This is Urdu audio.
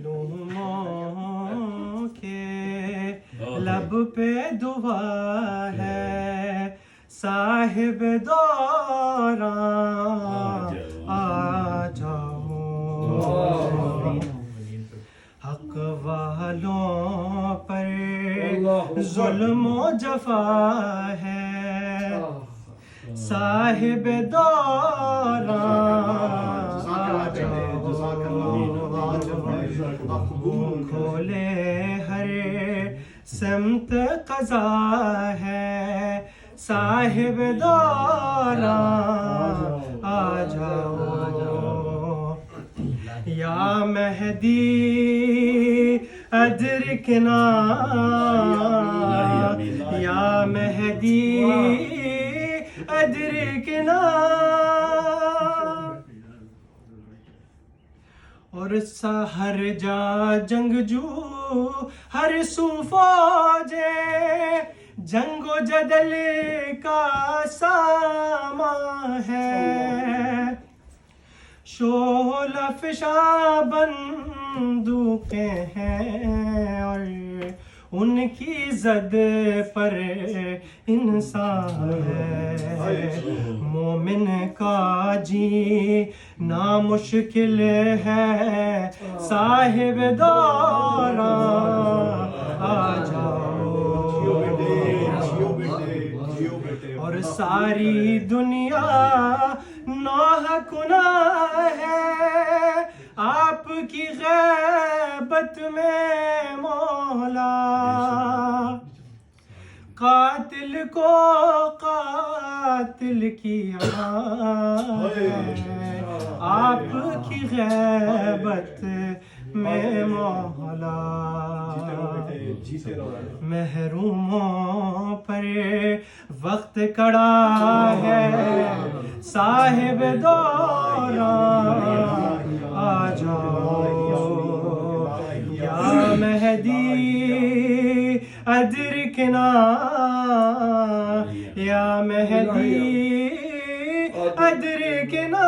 لوموں کے لب پہ دعا ہے صاحب دوران آ جاؤ حق والوں پر ظلم و جفا ہے صاحب دوران آ جاؤ کھولے ہر سمت قضا ہے صاحب دوران آ جاؤ یا مہدی ادرکنا یا مہدی ادرکنا اور ہر جا جنگجو ہر سو فوجے جنگ و جدل کا سامان ہے شعلہ فشاں بندوقیں ہیں اور ان کی زد پر انسان ہے مومن کا جینا مشکل ہے صاحب دوران آ جاؤ اور ساری دنیا نوح کنا ہے آپ کی غیبت میں مولا قاتل کو قاتل کیا ہے آپ کی غیبت میں مولا محروموں پر وقت کڑا ہے صاحب دوران آ جاؤ یا مہدی ادرکنا یا مہدی ادرکنا